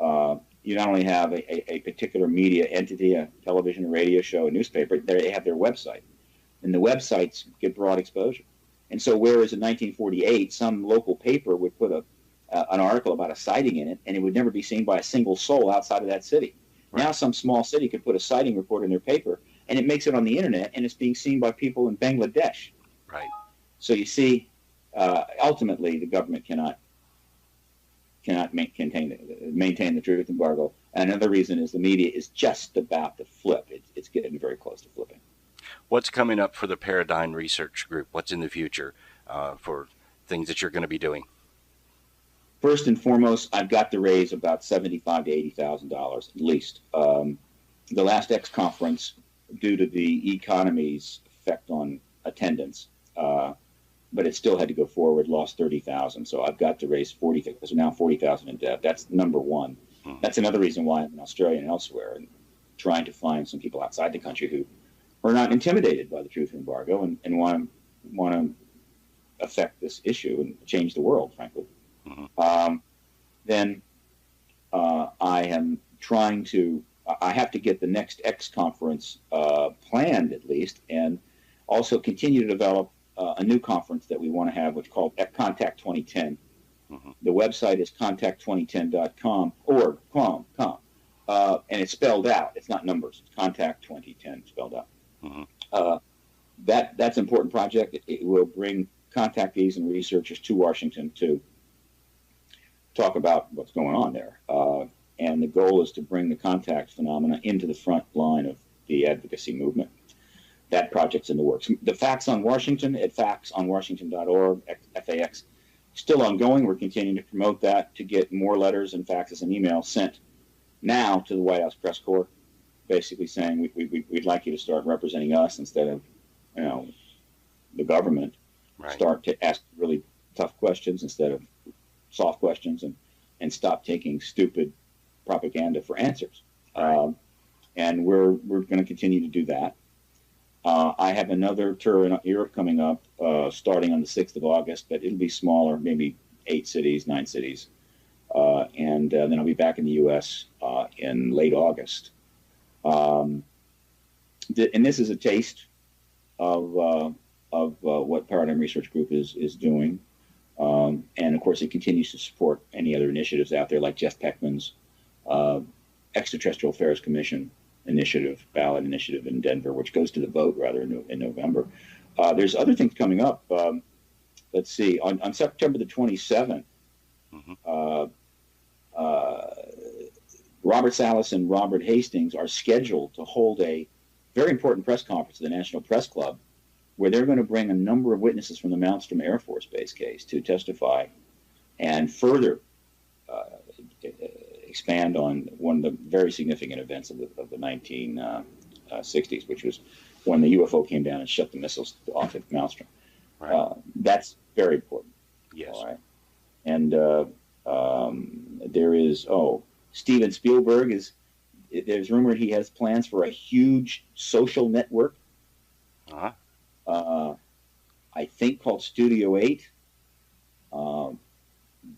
you not only have a particular media entity, a television, a radio show, a newspaper, they have their website, and the websites get broad exposure. And so whereas in 1948 some local paper would put an article about a sighting in it, and it would never be seen by a single soul outside of that city. Right. Now some small city could put a sighting report in their paper, and it makes it on the internet, and it's being seen by people in Bangladesh. Right. So you see, ultimately the government cannot maintain the truth embargo. And another reason is the media is just about to flip. It's getting very close to flipping. What's coming up for the Paradigm Research Group? What's in the future for things that you're going to be doing? First and foremost, I've got to raise about $75,000 to $80,000 at least. The last X conference, due to the economy's effect on attendance, but it still had to go forward, lost 30,000. So I've got to raise 40,000. There's now 40,000 in debt. That's number one. Mm-hmm. That's another reason why I'm in Australia and elsewhere, and trying to find some people outside the country who are not intimidated by the truth embargo and want to affect this issue and change the world, frankly. Mm-hmm. Then I am trying to. I have to get the next X conference planned at least, and also continue to develop a new conference that we want to have, which is called Contact 2010. Mm-hmm. The website is contact2010.com or com, and it's spelled out. It's not numbers. It's Contact 2010 spelled out. Mm-hmm. That's an important project. It will bring contactees and researchers to Washington to talk about what's going on there. And the goal is to bring the contact phenomena into the front line of the advocacy movement. That project's in the works. The Facts on Washington at faxonwashington.org, FAX, still ongoing. We're continuing to promote that to get more letters and faxes and emails sent now to the White House Press Corps, basically saying we'd like you to start representing us instead of, the government. Right. Start to ask really tough questions instead of soft questions, and stop taking stupid propaganda for answers. Right. And we're going to continue to do that. I have another tour in Europe coming up, starting on the 6th of August, but it'll be smaller, maybe 9 cities. And then I'll be back in the U.S. In late August. And this is a taste of what Paradigm Research Group is doing. And, of course, it continues to support any other initiatives out there, like Jeff Peckman's Extraterrestrial Affairs Commission initiative, ballot initiative in Denver, which goes to the vote rather in November. There's other things coming up. Let's see. On September the 27th, mm-hmm. Robert Salas and Robert Hastings are scheduled to hold a very important press conference at the National Press Club, where they're going to bring a number of witnesses from the Malmstrom Air Force Base case to testify and further expand on one of the very significant events of the 1960s, which was when the UFO came down and shut the missiles off at Malmstrom. Right. That's very important. Yes. All right. And there is, Steven Spielberg there's rumored he has plans for a huge social network. Uh-huh. I think called Studio 8,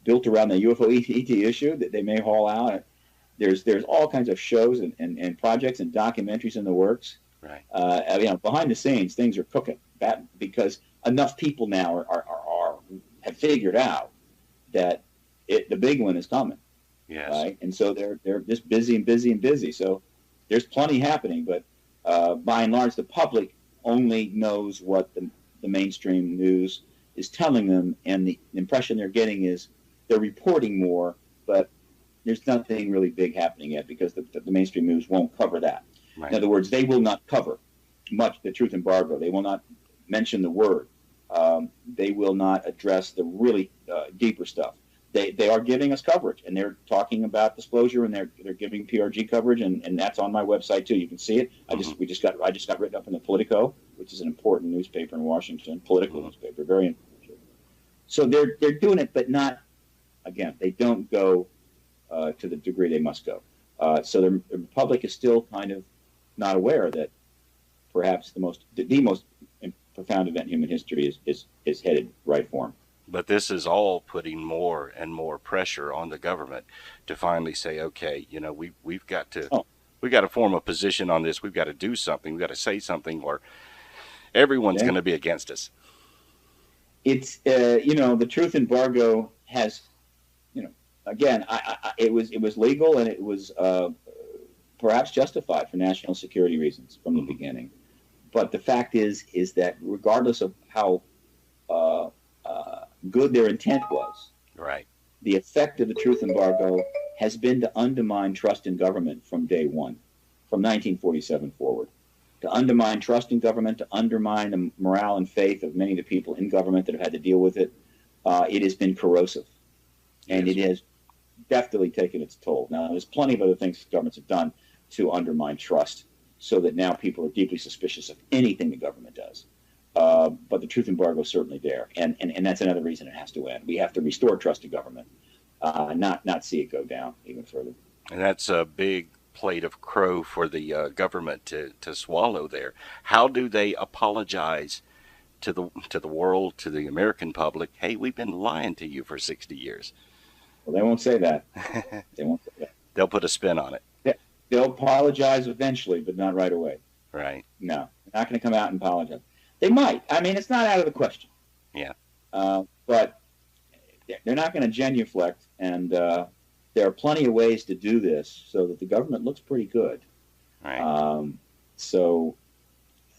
built around the UFO ET issue that they may haul out. there's all kinds of shows and projects and documentaries in the works. Right. Behind the scenes, things are cooking. That because enough people now have figured out that the big one is coming. Yes. Right. And so they're just busy and busy and busy. So there's plenty happening, but by and large, the public only knows what the mainstream news is telling them, and the impression they're getting is they're reporting more, but there's nothing really big happening yet because the mainstream news won't cover that. Right. In other words, they will not cover much the truth embargo. They will not mention the word. They will not address the really deeper stuff. They are giving us coverage, and they're talking about disclosure, and they're giving PRG coverage, and that's on my website too. You can see it. I just got written up in the Politico, which is an important newspaper in Washington, political newspaper, very important. So they're doing it, but not. Again, they don't go to the degree they must go. So the public is still kind of not aware that perhaps the most profound event in human history is headed right for them. But this is all putting more and more pressure on the government to finally say, okay, we've got to form a position on this. We've got to do something. We've got to say something, or everyone's going to be against us. It's the truth embargo has, again, it was legal, and it was perhaps justified for national security reasons from the beginning. But the fact is that regardless of how good their intent was, right, the effect of the truth embargo has been to undermine trust in government from day one, from 1947 forward. To undermine trust in government, to undermine the morale and faith of many of the people in government that have had to deal with it. It has been corrosive, and it has definitely taken its toll. Now, there's plenty of other things governments have done to undermine trust, so that now people are deeply suspicious of anything the government does. But the truth embargo is certainly there, and that's another reason it has to end. We have to restore trust to government, not see it go down even further. And that's a big plate of crow for the government to swallow there. How do they apologize to the world, to the American public? Hey, we've been lying to you for 60 years. Well, they won't say that. They won't say that. They'll put a spin on it. They'll apologize eventually, but not right away. Right. No, they're not going to come out and apologize. They might. I mean, it's not out of the question. Yeah. But they're not going to genuflect, and there are plenty of ways to do this so that the government looks pretty good. Right. So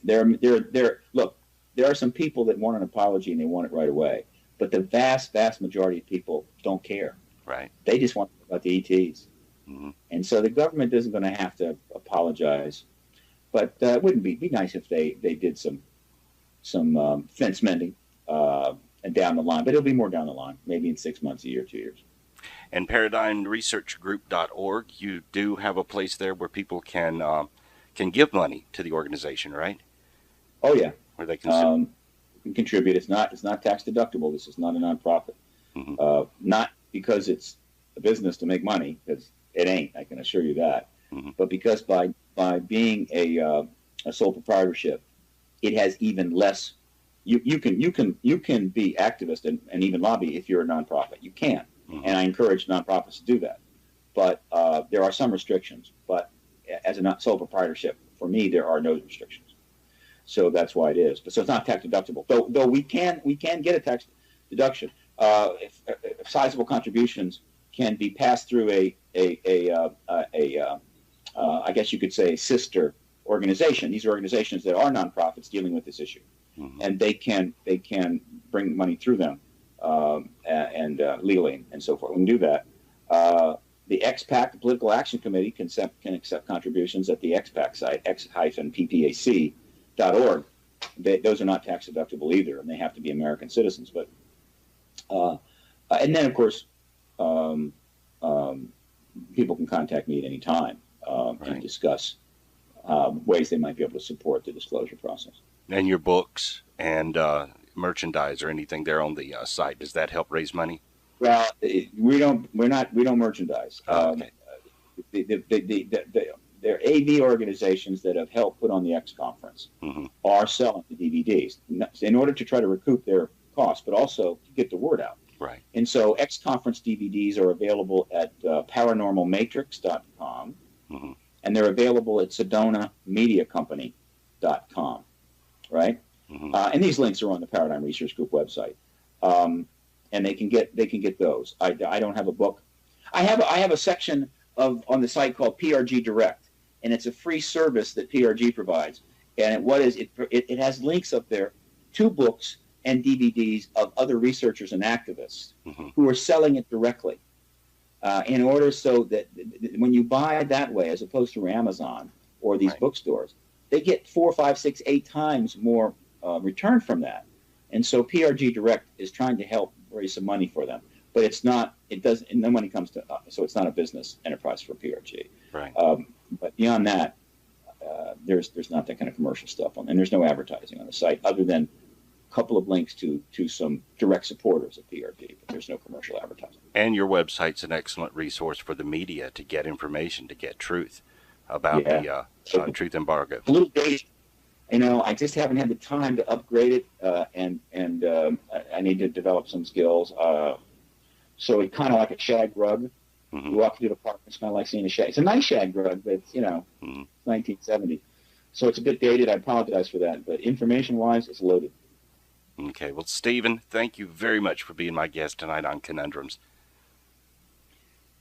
look, there are some people that want an apology and they want it right away, but the vast majority of people don't care. Right. They just want to know about the ETs. Mm-hmm. And so the government isn't going to have to apologize, but it wouldn't be nice if they did some fence mending and down the line, but it'll be more down the line, maybe in 6 months, a year, 2 years. And ParadigmResearchGroup.org, you do have a place there where people can give money to the organization, right? Oh yeah, where they can contribute. It's not tax deductible. This is not a nonprofit. Mm-hmm. Not because it's a business to make money, because it ain't. I can assure you that. Mm-hmm. But because by being a sole proprietorship, it has even less. You can be activist and even lobby if you're a nonprofit. You can, and I encourage nonprofits to do that. But there are some restrictions. But as a sole proprietorship, for me, there are no restrictions. So that's why it is. But so it's not tax deductible. Though we can get a tax deduction if sizable contributions can be passed through I guess you could say, a sister organization. These are organizations that are nonprofits dealing with this issue, and they can bring money through them and legally and so forth. We can do that. The X-PPAC, the Political Action Committee, can accept contributions at the X-PPAC site, x-pppac.org. Those are not tax deductible either, and they have to be American citizens. But and then, of course, people can contact me at any time and discuss ways they might be able to support the disclosure process. And your books and merchandise or anything there on the site, does that help raise money? Well, we don't merchandise. Okay. There are AV organizations that have helped put on the X conference are selling the DVDs in order to try to recoup their costs, but also to get the word out. Right. And so X conference DVDs are available at paranormalmatrix.com, Mm-hmm. and they're available at sedonamediacompany.com, right? Mm-hmm. And these links are on the Paradigm Research Group website, and they can get those. I don't have a book. I have a section on the site called PRG Direct, and it's a free service that PRG provides. And it has links up there to books and DVDs of other researchers and activists Mm-hmm. who are selling it directly, in order so that when you buy that way, as opposed to Amazon or these Right. bookstores, they get 4, 5, 6, 8 times more return from that. And so PRG Direct is trying to help raise some money for them, but it's not. It doesn't. No money comes to. So it's not a business enterprise for PRG. Right. But beyond that, there's not that kind of commercial stuff on, and there's no advertising on the site other than a couple of links to some direct supporters of PRG. But there's no commercial advertising. And your website's an excellent resource for the media to get information, to get truth about the truth embargo. A little dated. I just haven't had the time to upgrade it, and I need to develop some skills. So it's kind of like a shag rug. Mm-hmm. You walk through the park, it's kind of like seeing a shag. It's a nice shag rug, but it's, Mm-hmm. 1970. So it's a bit dated. I apologize for that. But information-wise, it's loaded. Okay. Well, Stephen, thank you very much for being my guest tonight on Conundrums.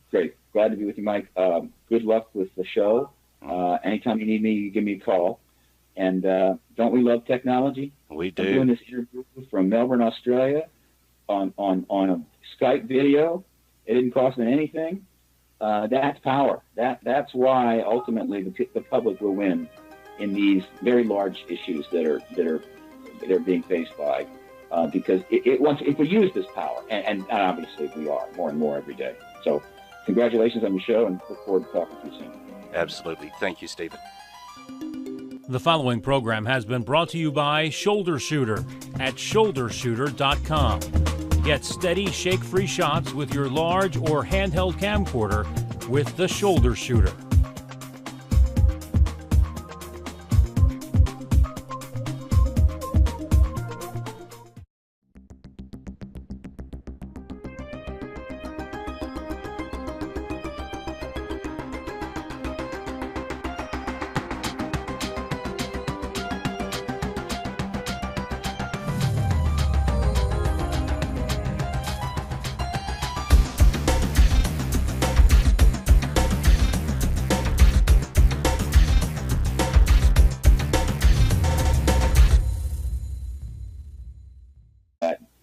Great. Glad to be with you, Mike. Good luck with the show. Anytime you need me, you give me a call. And don't we love technology? We I'm doing do. this interview from Melbourne, Australia, on a Skype video. It didn't cost me anything. That's power. That's why ultimately the public will win in these very large issues that are being faced by, because if we use this power, and obviously we are more and more every day. So congratulations on your show, and look forward to talking to you soon. Absolutely. Thank you, Stephen. The following program has been brought to you by Shoulder Shooter at shouldershooter.com. Get steady, shake-free shots with your large or handheld camcorder with the Shoulder Shooter.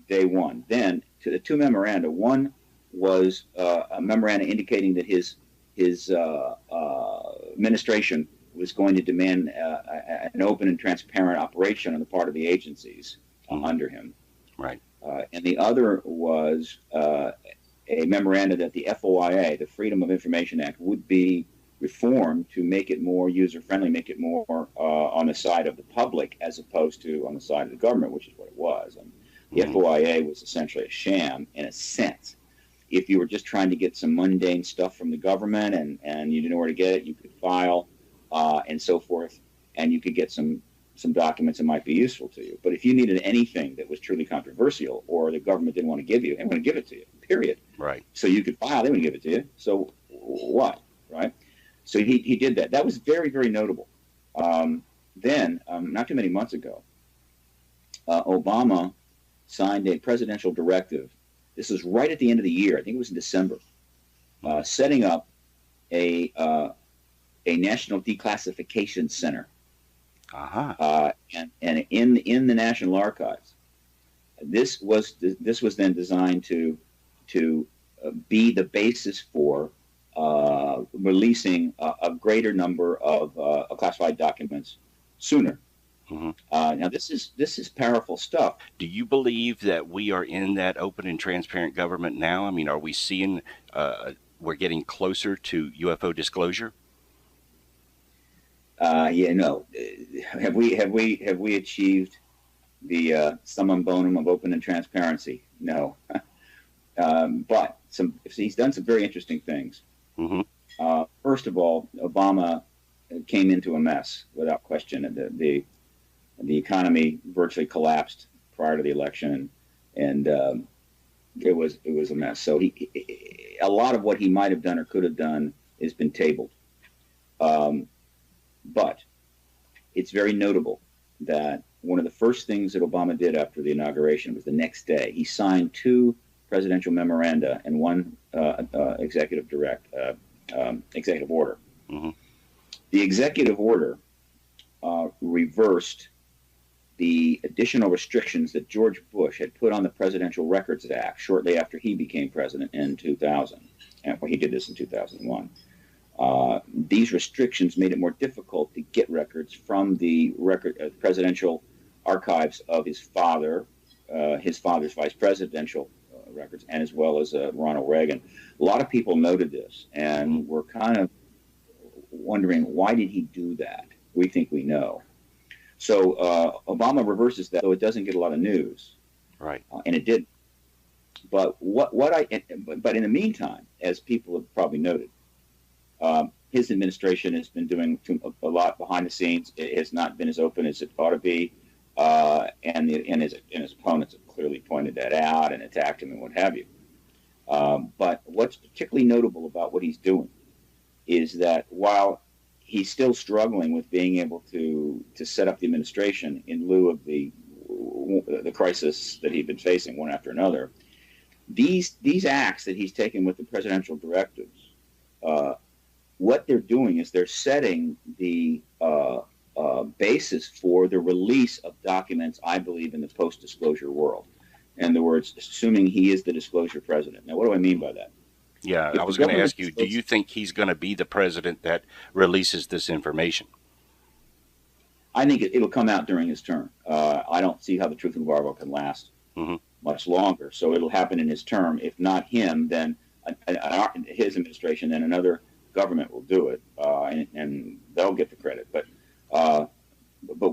Day one. Then to the two memoranda. One was a memoranda indicating that his administration was going to demand an open and transparent operation on the part of the agencies under him. Right. And the other was a memoranda that the FOIA, the Freedom of Information Act, would be reformed to make it more user-friendly, make it more on the side of the public as opposed to on the side of the government, which is what it was. And the FOIA was essentially a sham in a sense. If you were just trying to get some mundane stuff from the government and you didn't know where to get it, you could file and so forth, and you could get some documents that might be useful to you. But if you needed anything that was truly controversial or the government didn't want to give you, they wouldn't give it to you, period. Right. So you could file, they wouldn't give it to you. So what, right? So he did that. That was very, very notable. Then, not too many months ago, Obama signed a presidential directive. This was right at the end of the year. I think it was in December, setting up a national declassification center. And in the National Archives. This was then designed to be the basis for releasing a greater number of classified documents sooner. Now this is powerful stuff. Do you believe that we are in that open and transparent government now? I mean, are we seeing we're getting closer to UFO disclosure? Have we achieved the summum bonum of open and transparency? No. But he's done some very interesting things. First of all, Obama came into a mess without question. The economy virtually collapsed prior to the election, and it was a mess. So a lot of what he might have done or could have done has been tabled. But it's very notable that one of the first things that Obama did after the inauguration was the next day. He signed 2 presidential memoranda and 1 executive order. Mm-hmm. The executive order reversed the additional restrictions that George Bush had put on the Presidential Records Act shortly after he became president in 2000. And he did this in 2001. These restrictions made it more difficult to get records from the presidential archives of his father's vice presidential records, and as well as Ronald Reagan. A lot of people noted this and were kind of wondering, why did he do that? We think we know. So Obama reverses that, though it doesn't get a lot of news, right? And it did. But but in the meantime, as people have probably noted, his administration has been doing a lot behind the scenes. It has not been as open as it ought to be, and his opponents have clearly pointed that out and attacked him and what have you. But what's particularly notable about what he's doing is that while he's still struggling with being able to set up the administration in lieu of the crisis that he'd been facing one after another, these acts that he's taken with the presidential directives, what they're doing is they're setting the basis for the release of documents, I believe, in the post-disclosure world. In other words, assuming he is the disclosure president. Now, what do I mean by that? Yeah, I was going to ask you, do you think he's going to be the president that releases this information? I think it'll come out during his term. I don't see how the truth embargo can last much longer. So it'll happen in his term. If not him, then his administration, then another government will do it, and they'll get the credit. But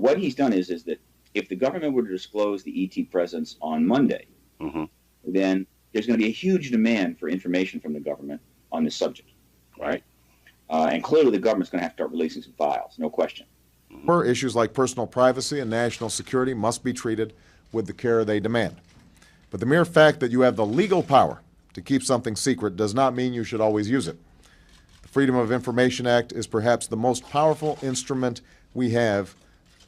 what he's done is that if the government were to disclose the ET presence on Monday, then there's going to be a huge demand for information from the government on this subject, right? And clearly the government's going to have to start releasing some files, no question. Issues like personal privacy and national security must be treated with the care they demand. But the mere fact that you have the legal power to keep something secret does not mean you should always use it. The Freedom of Information Act is perhaps the most powerful instrument we have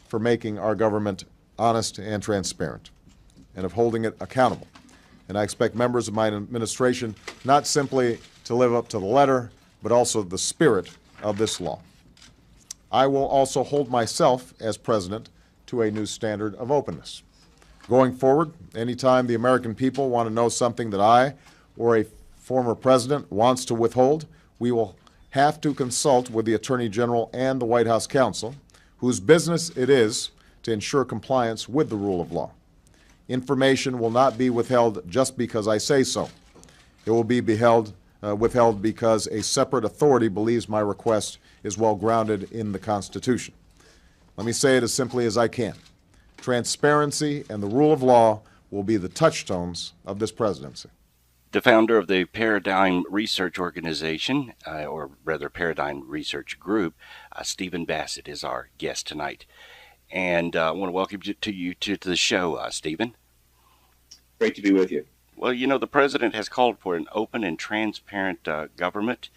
for making our government honest and transparent, and of holding it accountable. And I expect members of my administration not simply to live up to the letter, but also the spirit of this law. I will also hold myself, as president, to a new standard of openness. Going forward, anytime the American people want to know something that I or a former president wants to withhold, we will have to consult with the Attorney General and the White House counsel, whose business it is to ensure compliance with the rule of law. Information will not be withheld just because I say so. It will be withheld because a separate authority believes my request is well grounded in the Constitution. Let me say it as simply as I can. Transparency and the rule of law will be the touchstones of this presidency. The founder of the Paradigm Research Organization, or rather Paradigm Research Group, Stephen Bassett, is our guest tonight. And I want to welcome you to the show, Stephen. Great to be with you. Well, you know, the president has called for an open and transparent government,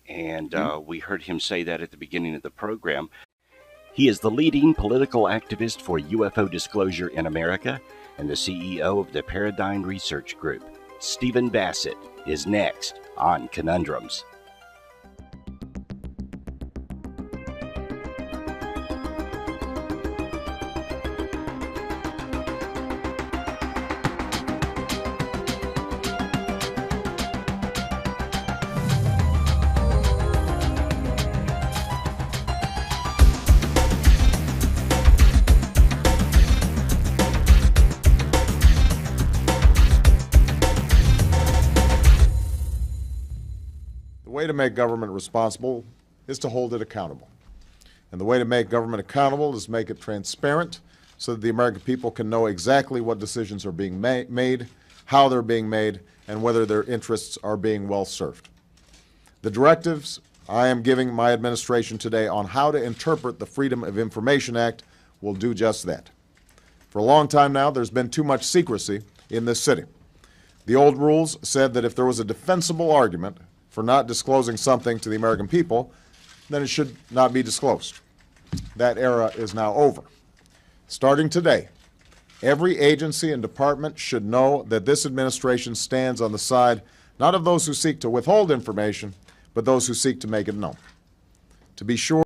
and we heard him say that at the beginning of the program. He is the leading political activist for UFO disclosure in America and the CEO of the Paradigm Research Group. Stephen Bassett is next on Conundrums. The way to make government responsible is to hold it accountable. And the way to make government accountable is make it transparent so that the American people can know exactly what decisions are being made, how they're being made, and whether their interests are being well served. The directives I am giving my administration today on how to interpret the Freedom of Information Act will do just that. For a long time now, there's been too much secrecy in this city. The old rules said that if there was a defensible argument for not disclosing something to the American people, then it should not be disclosed. That era is now over. Starting today, every agency and department should know that this administration stands on the side not of those who seek to withhold information, but those who seek to make it known. To be sure,